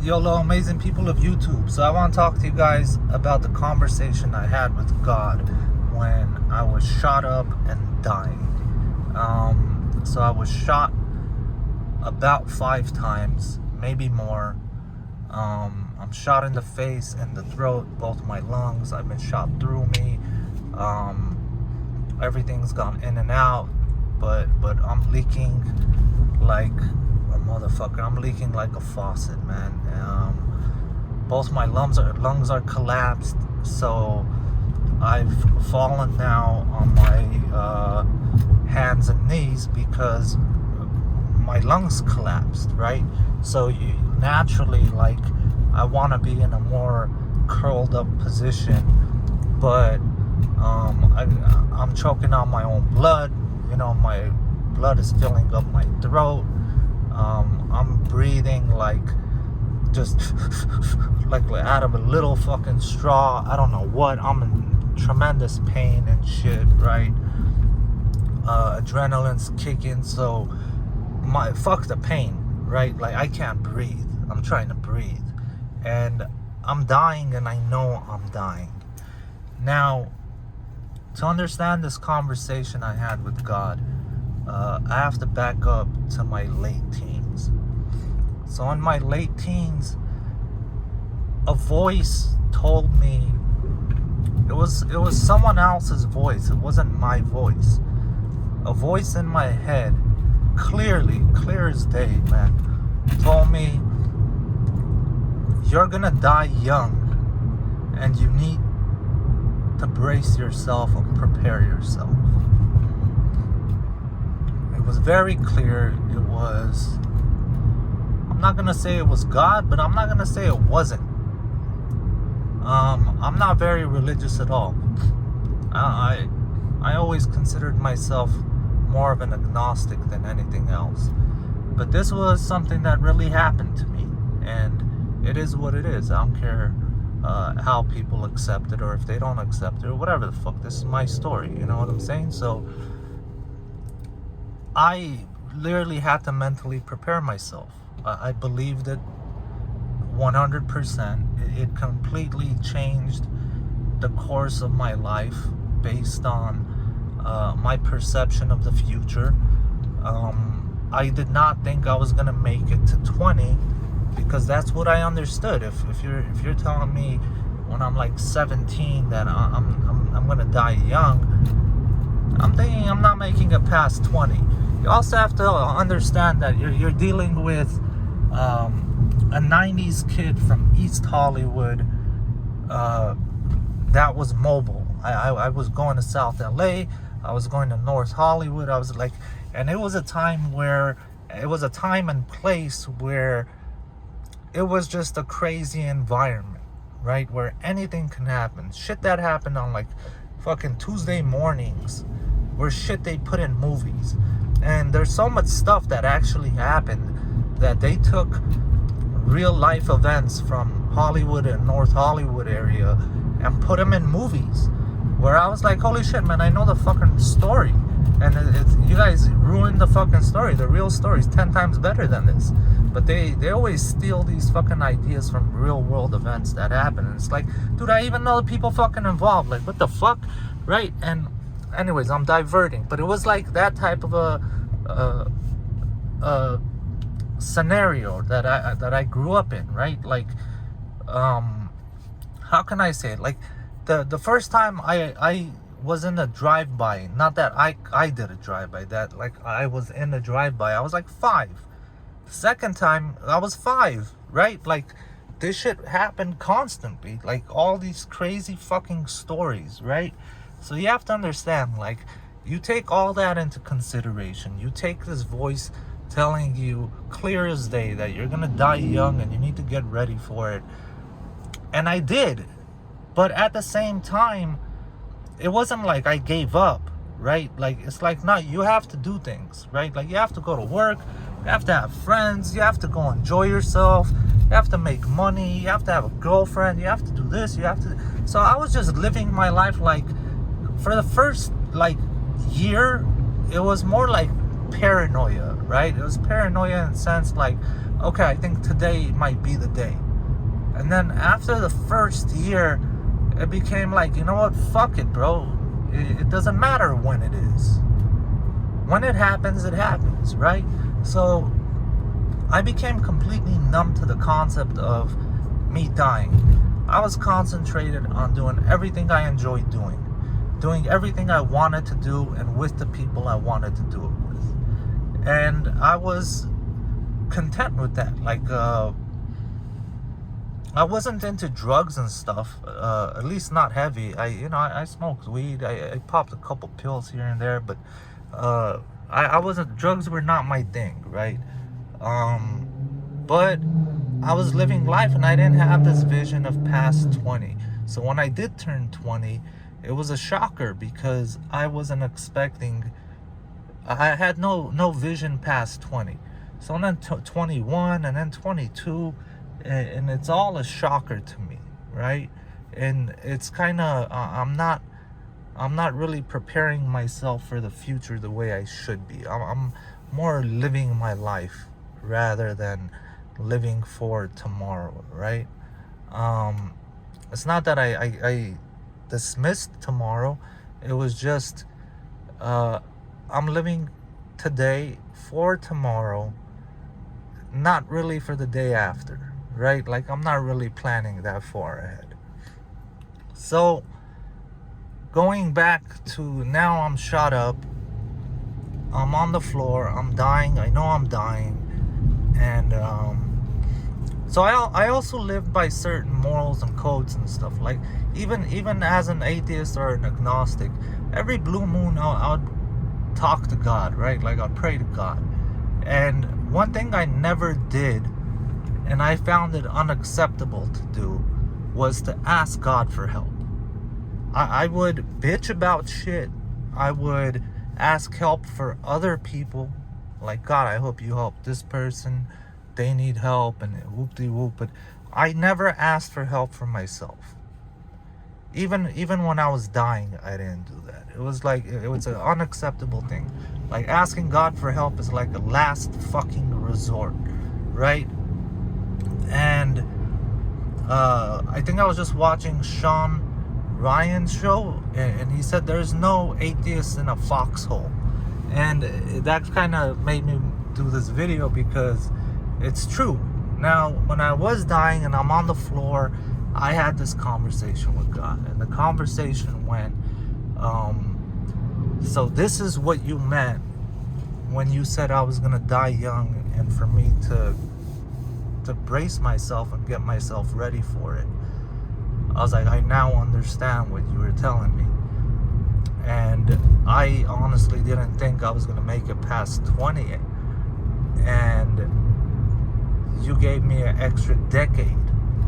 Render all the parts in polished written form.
YOLO, amazing people of YouTube. So I want to talk to you guys about the conversation I had with God when I was shot up and dying. So I was shot about 5 times, maybe more. I'm shot in the face and the throat, both my lungs. I've been shot through me. Everything's gone in and out, but I'm leaking like a motherfucker. I'm leaking like a faucet, man. Both my lungs are collapsed, so I've fallen now on my hands and knees because my lungs collapsed, right? So naturally, like, I want to be in a more curled up position, but I'm choking on my own blood. My blood is filling up my throat. I'm breathing like just like out of a little fucking straw. I don't know what. I'm in tremendous pain and shit, right? Adrenaline's kicking, so fuck the pain, right? Like, I can't breathe. I'm trying to breathe, and I'm dying, and I know I'm dying. Now, to understand this conversation I had with God, I have to back up to my late teens. So in my late teens, a voice told me, it was someone else's voice. It wasn't my voice. A voice in my head, clear as day, man, told me, you're gonna die young, and you need to brace yourself and prepare yourself. It was very clear. It was, I'm not gonna say it was God, but I'm not gonna say it wasn't. I'm not very religious at all. I always considered myself more of an agnostic than anything else. But this was something that really happened to me, and it is what it is. I don't care how people accept it or if they don't accept it or whatever the fuck. This is my story, you know what I'm saying? So I literally had to mentally prepare myself. I believed it 100%. It completely changed the course of my life based on my perception of the future. I did not think I was gonna make it to 20, because that's what I understood. If you're telling me when I'm like 17 that I'm gonna die young, I'm thinking I'm not making it past 20. You also have to understand that you're dealing with a 90s kid from East Hollywood that was mobile. I was going to South LA, I was going to North Hollywood. I was like, and it was a time and place where it was just a crazy environment, right? Where anything can happen. Shit that happened on like fucking Tuesday mornings were shit they put in movies. And there's so much stuff that actually happened that they took real life events from Hollywood and North Hollywood area and put them in movies, where I was like, holy shit, man, I know the fucking story. And you guys ruined the fucking story. The real story is 10 times better than this. But they always steal these fucking ideas from real world events that happen. And it's like, dude, I even know the people fucking involved. Like, what the fuck? Right? And anyways, I'm diverting. But it was like that type of a scenario that I grew up in, right? Like, how can I say it? Like, the first time I was in a drive-by, not that I did a drive-by, that like I was in a drive-by, I was like 5. The second time I was 5, right? Like, this shit happened constantly, like all these crazy fucking stories, right? So you have to understand, like, you take all that into consideration. You take this voice telling you clear as day that you're gonna die young and you need to get ready for it. And I did. But at the same time, it wasn't like I gave up, right? Like, it's like, no, you have to do things, right? Like, you have to go to work, you have to have friends, you have to go enjoy yourself, you have to make money, you have to have a girlfriend, you have to do this, you have to. So I was just living my life like, for the first like year, it was more like paranoia, right? It was paranoia in the sense like okay, I think today might be the day. And then after the first year, it became like, you know what, fuck it, bro. It doesn't matter when it is. When it happens, right? So I became completely numb to the concept of me dying. I was concentrated on doing everything I enjoyed doing everything I wanted to do, and with the people I wanted to do it with. And I was content with that. Like, I wasn't into drugs and stuff, at least not heavy. I smoked weed. I popped a couple pills here and there, but I wasn't. Drugs were not my thing, right? But I was living life, and I didn't have this vision of past 20. So when I did turn 20, it was a shocker because I wasn't expecting. I had no vision past 20. So then 21, and then 22. And it's all a shocker to me, right? And it's kind of I'm not really preparing myself for the future the way I should be. I'm more living my life rather than living for tomorrow, right? It's not that I dismissed tomorrow. It was just I'm living today for tomorrow, not really for the day after. Right? Like, I'm not really planning that far ahead. So, going back to now, I'm shot up. I'm on the floor. I'm dying. I know I'm dying. And so I also live by certain morals and codes and stuff. Like, even as an atheist or an agnostic, every blue moon I'll talk to God, right? Like, I'll pray to God. And one thing I never did, and I found it unacceptable to do, was to ask God for help. I would bitch about shit. I would ask help for other people. Like, God, I hope you help this person. They need help, and whoop-de-whoop. But I never asked for help for myself. Even when I was dying, I didn't do that. It was like, it was an unacceptable thing. Like, asking God for help is like a last fucking resort, right? And I think I was just watching Sean Ryan's show, and he said there's no atheist in a foxhole. And that kind of made me do this video because it's true. Now, when I was dying and I'm on the floor, I had this conversation with God, and the conversation went, so this is what you meant when you said I was gonna die young, and for me to brace myself and get myself ready for it. I was like, I now understand what you were telling me. And I honestly didn't think I was going to make it past 20. And you gave me an extra decade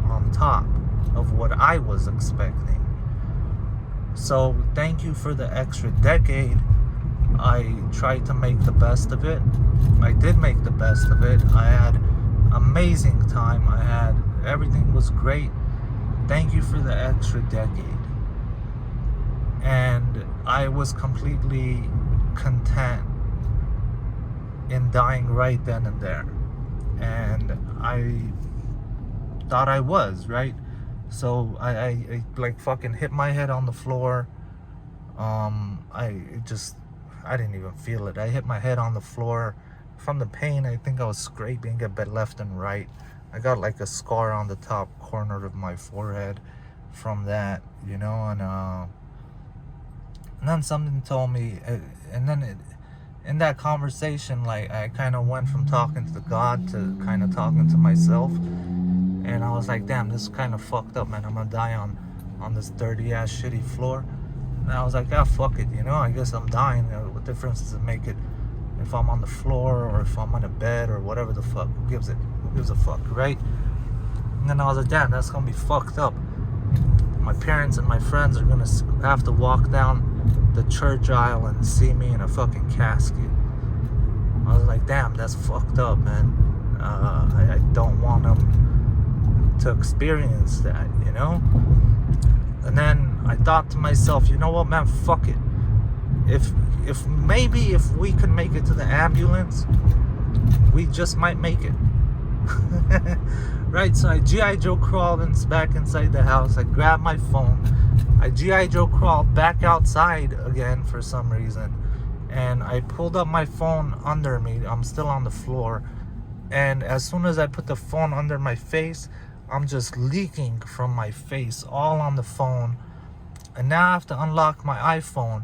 on top of what I was expecting. So thank you for the extra decade. I tried to make the best of it. I did make the best of it. I had amazing time. Everything was great. Thank you for the extra decade. And I was completely content in dying right then and there. And I thought I was, right? So I like fucking hit my head on the floor. I didn't even feel it. I hit my head on the floor. From the pain, I think I was scraping it left and right. I got like a scar on the top corner of my forehead from that, you know. And then something told me, and then in that conversation, like, I kind of went from talking to God to kind of talking to myself. And I was like, damn, this is kind of fucked up, man. I'm gonna die on this dirty ass shitty floor. And I was like, yeah, fuck it, you know. I guess I'm dying. What difference does it make it if I'm on the floor or if I'm on a bed or whatever the fuck? Who gives a fuck, right? And then I was like, damn, that's gonna be fucked up. My parents and my friends are gonna have to walk down the church aisle and see me in a fucking casket. I was like, damn, that's fucked up, man. I don't want them to experience that, you know? And then I thought to myself, you know what, man, fuck it. If we could make it to the ambulance, we just might make it. Right, so I G.I. Joe crawled back inside the house. I grabbed my phone. I G.I. Joe crawled back outside again for some reason. And I pulled up my phone under me. I'm still on the floor. And as soon as I put the phone under my face, I'm just leaking from my face all on the phone. And now I have to unlock my iPhone.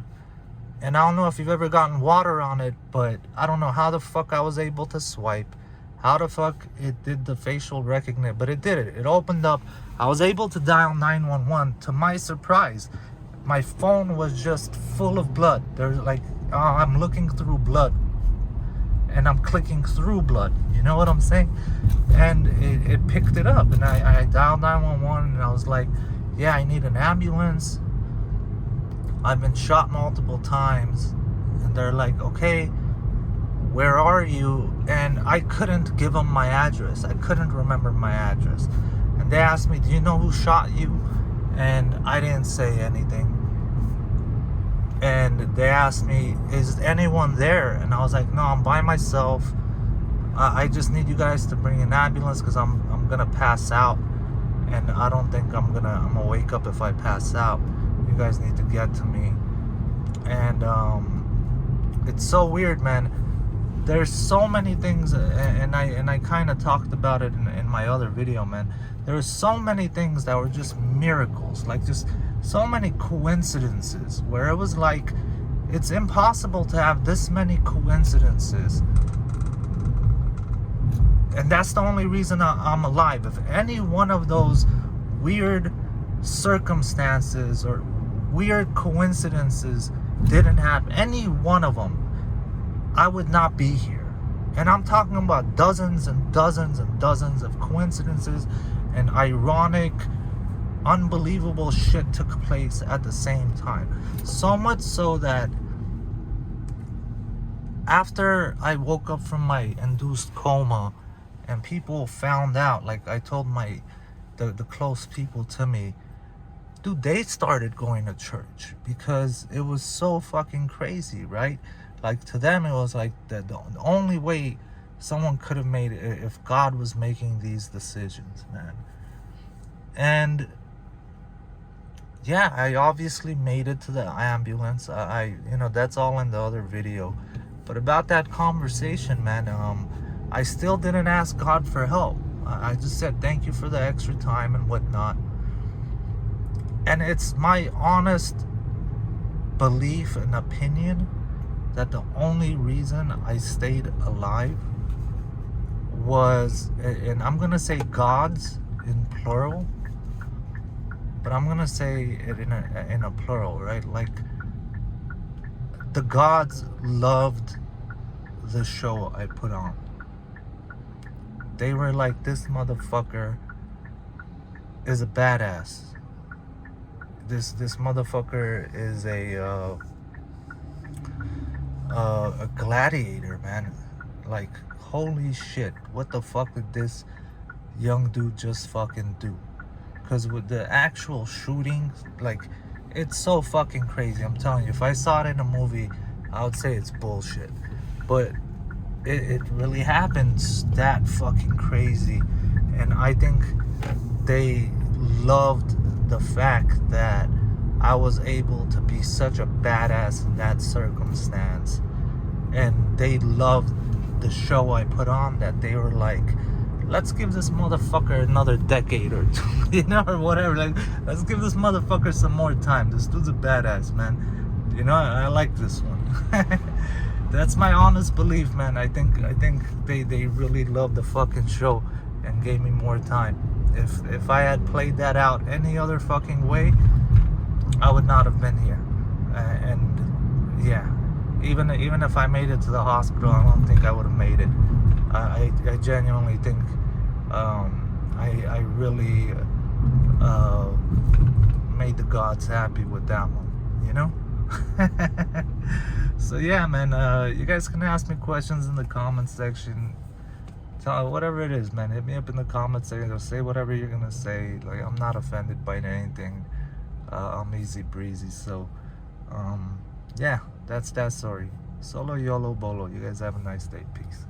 And I don't know if you've ever gotten water on it, but I don't know how the fuck I was able to swipe. How the fuck it did the facial recognition, but it did it. It opened up. I was able to dial 911. To my surprise, my phone was just full of blood. There's like, I'm looking through blood. And I'm clicking through blood. You know what I'm saying? And it picked it up. And I dialed 911 and I was like, yeah, I need an ambulance. I've been shot multiple times. And they're like, okay, where are you? And I couldn't give them my address. I couldn't remember my address. And they asked me, do you know who shot you? And I didn't say anything. And they asked me, is anyone there? And I was like, no, I'm by myself. I just need you guys to bring an ambulance because I'm gonna pass out. And I don't think I'm gonna wake up if I pass out. You guys need to get to me. And it's so weird, man. There's so many things, and I kind of talked about it in my other video, man. There were so many things that were just miracles, like just so many coincidences, where it was like, it's impossible to have this many coincidences. And that's the only reason I'm alive. If any one of those weird circumstances or weird coincidences didn't happen, any one of them, I would not be here. And I'm talking about dozens and dozens and dozens of coincidences and ironic, unbelievable shit took place at the same time. So much so that after I woke up from my induced coma and people found out, like I told the close people to me, dude, they started going to church because it was so fucking crazy, right? Like, to them, it was like the only way someone could have made it if God was making these decisions, man. And yeah, I obviously made it to the ambulance. You know, that's all in the other video. But about that conversation, man, I still didn't ask God for help. I just said thank you for the extra time and whatnot. And it's my honest belief and opinion that the only reason I stayed alive was, and I'm gonna say gods in plural, but I'm gonna say it in a plural, right? Like, the gods loved the show I put on. They were like, this motherfucker is a badass. This motherfucker is a gladiator, man. Like, holy shit, what the fuck did this young dude just fucking do? Because with the actual shooting, like, it's so fucking crazy. I'm telling you, if I saw it in a movie, I would say it's bullshit. But it really happens that fucking crazy. And I think they loved the fact that I was able to be such a badass in that circumstance. And they loved the show I put on, that they were like, let's give this motherfucker another decade or two, you know, or whatever. Like, let's give this motherfucker some more time. This dude's a badass, man. You know, I like this one. That's my honest belief, man. I think they really loved the fucking show and gave me more time. If I had played that out any other fucking way, I would not have been here. And yeah, even if I made it to the hospital, I don't think I would have made it. I genuinely think I really made the gods happy with that one, you know? So yeah, man, you guys can ask me questions in the comment section. Tell whatever it is, man. Hit me up in the comment section, or say whatever you're gonna say. Like, I'm not offended by anything. I'm easy breezy. So yeah, that's that story. Solo YOLO BOLO. You guys have a nice day. Peace.